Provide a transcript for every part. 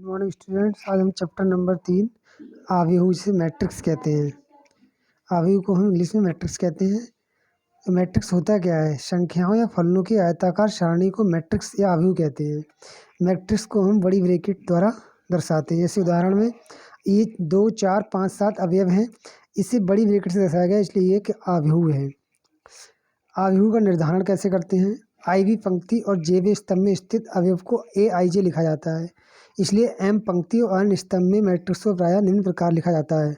Morning students, आज हम chapter number 3 आव्यूह जिसे मैट्रिक्स कहते हैं। आव्यूह को हम इंग्लिश में मैट्रिक्स कहते हैं। तो मैट्रिक्स होता क्या है? संख्याओं या फलनों की आयताकार सारणी को मैट्रिक्स या आव्यूह कहते हैं। मैट्रिक्स को हम बड़ी ब्रैकेट द्वारा दर्शाते हैं। जैसे उदाहरण में ये 2, 4, 5, 7 अवयव हैं, इसे बड़ी ब्रैकेट से दर्शाया गया, इसलिए ये कि आव्यूह है। आव्यूह का निर्धारण कैसे करते हैं? IV पंक्ति और JV स्तंभ में स्थित अवयव को AIJ लिखा जाता है, इसलिए M पंक्ति और N स्तंभ में मैट्रिक्स को प्रायः निम्न प्रकार लिखा जाता है,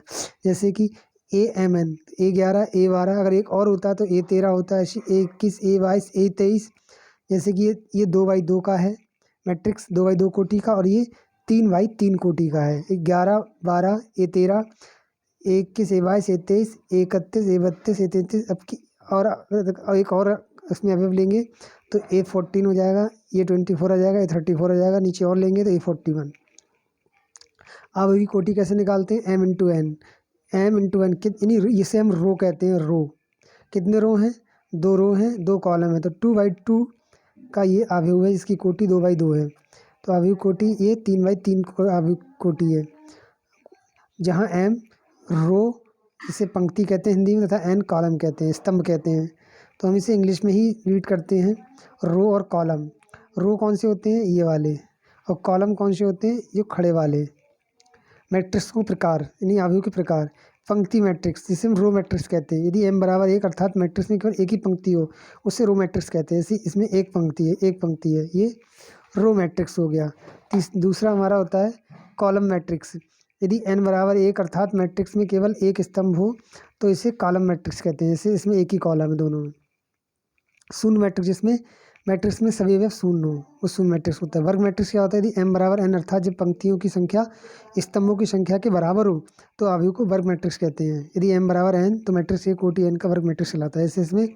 जैसे कि AMN, A11, A12, अगर एक और होता तो A13 होता है, A21, A22, A23। जैसे कि ये 2x2 का है मैट्रिक्स, 2x2 कोटि का, और ये 3x3 कोटि का है। 11, 12, A13, A21, A22, A23, A31, A32, A33। अब की और एक और इसमें अवयव लेंगे तो A14 हो जाएगा, A24 आ जाएगा, A34 आ जाएगा, नीचे और लेंगे तो A41। अब ये कोटि कैसे निकालते हैं? M इंटू N यानी इसे हम रो कहते हैं। रो कितने रो हैं? 2 रो हैं, 2 कॉलम है, तो 2x2 का ये आव्यूह है, इसकी कोटि 2x2 है, तो आव्यूह कोटि ये 3x3 आव्यूह कोटि है, जहाँ M रो इसे पंक्ति कहते हैं हिंदी में, तथा N कॉलम कहते हैं, स्तंभ कहते हैं। तो हम इसे इंग्लिश में ही रीड करते हैं, रो और कॉलम। रो कौन से होते हैं? ये वाले, और कॉलम कौन से होते हैं? ये खड़े वाले। मैट्रिक्स को प्रकार यानी आव्यूह के प्रकार। पंक्ति मैट्रिक्स जिसे हम रो मैट्रिक्स कहते हैं। यदि M बराबर 1 अर्थात मैट्रिक्स में केवल एक ही पंक्ति हो, उसे रो मैट्रिक्स कहते हैं। जैसे इसमें एक पंक्ति है, ये रो मैट्रिक्स हो गया। दूसरा हमारा होता है कॉलम मैट्रिक्स। यदि n बराबर 1 अर्थात मैट्रिक्स में केवल एक स्तंभ हो तो इसे कॉलम मैट्रिक्स कहते हैं। जैसे इसमें एक ही कॉलम है दोनों में। शून्य मैट्रिक्स, जिसमें मैट्रिक्स में सभी अवयव शून्य हो, वो शून्य मैट्रिक्स होता है। वर्ग मैट्रिक्स क्या होता है? यदि M बराबर N अर्थात जब पंक्तियों की संख्या स्तंभों की संख्या के बराबर हो तो आव्यूह को वर्ग मैट्रिक्स कहते हैं। यदि M बराबर N तो मैट्रिक्स A कोटि N का वर्ग मैट्रिक्स कहलाता है। जैसे इसमें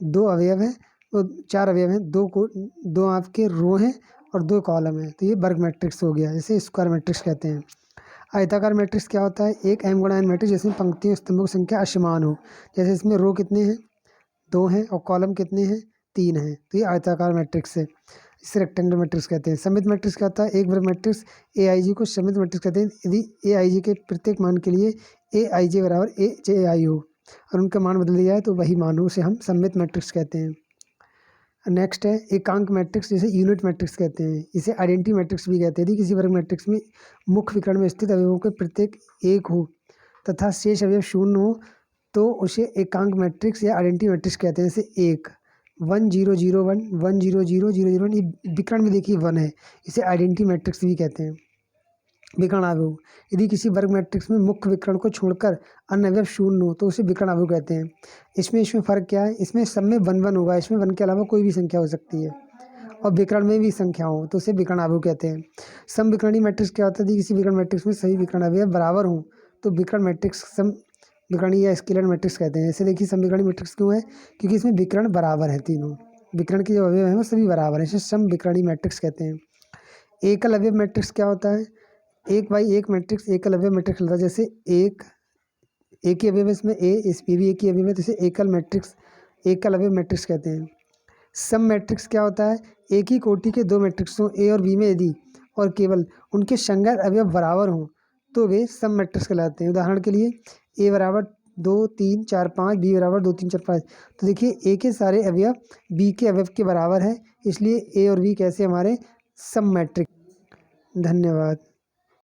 2 अवयव हैं, तो 4 अवयव हैं, 2 आपके रो हैं और 2 कॉलम हैं, तो ये वर्ग मैट्रिक्स हो गया। इसे स्क्वायर मैट्रिक्स कहते हैं। आयताकार मैट्रिक्स क्या होता है? एक M गुणा N मैट्रिक्स जिसमें पंक्तियों स्तंभों की संख्या असमान हो। जैसे इसमें रो कितने हैं? 2 हैं, और कॉलम कितने हैं? 3 हैं, तो ये आयताकार मैट्रिक्स है। इसे रेक्टेंगुलर मैट्रिक्स कहते हैं। सममित मैट्रिक्स क्या होता है? एक वर्ग मैट्रिक्स AIJ को सममित मैट्रिक्स कहते हैं यदि AIJ के प्रत्येक मान के लिए AIJ बराबर AJI हो और उनका मान बदल दिया जाए तो वही मान हो, उसे हम सममित मैट्रिक्स कहते हैं। नेक्स्ट है एकांक मैट्रिक्स, जिसे यूनिट मैट्रिक्स कहते हैं। इसे आइडेंटिटी मैट्रिक्स भी कहते हैं। यदि किसी वर्ग मैट्रिक्स में मुख्य विकर्ण में स्थित अवयवों के प्रत्येक एक हो तथा शेष अवयव शून्य हो तो उसे एकांक मैट्रिक्स या आइडेंटिटी मैट्रिक्स कहते हैं। जैसे 1, 1 0 0 1, 1 0 0 0 0 1, ये विकर्ण में देखिए 1 है, इसे आइडेंटिटी मैट्रिक्स भी कहते हैं। विकर्ण आव्यूह, यदि किसी वर्ग मैट्रिक्स में मुख्य विकर्ण को छोड़कर अन्य अवयव शून्य हो तो उसे विकर्ण आव्यूह कहते हैं। इसमें फ़र्क क्या है? इसमें सब में 1 1 होगा, इसमें 1 के अलावा कोई भी संख्या हो सकती है, और विकर्ण में भी संख्या हो तो उसे विकर्ण आव्यूह कहते हैं। समविकर्णी मैट्रिक्स क्या होता है? यदि किसी विकर्ण मैट्रिक्स में सभी विकर्ण अवयव बराबर हों तो विकर्ण मैट्रिक्स समविकर्णी या स्केलर मैट्रिक्स कहते हैं। ऐसे देखिए समविकर्णी मैट्रिक्स क्यों है? क्योंकि इसमें विकर्ण बराबर है, तीनों विकर्ण के जो अवयव हैं वो सभी बराबर हैं, इसे समविकर्णी मैट्रिक्स कहते हैं। एकल अवयव मैट्रिक्स क्या होता है? 1 बाई 1 मैट्रिक्स एकल अवयव मैट्रिक्स होता है। जैसे एक ही अवयव है, इसमें इस भी एक ही अवयव है, तो इसे एकल अवयव मैट्रिक्स कहते हैं। सम मैट्रिक्स क्या होता है? एक ही कोटि के 2 मैट्रिक्सों A और B में यदि और केवल उनके संगत अवयव बराबर हों तो वे सम मैट्रिक्स कहलाते हैं। उदाहरण के लिए A बराबर 2 3 4 5, B बराबर 2 3 4 5, तो देखिए A के सारे अवयव B के अवयव के बराबर है, इसलिए A और B कैसे हमारे सम मैट्रिक्स। धन्यवाद।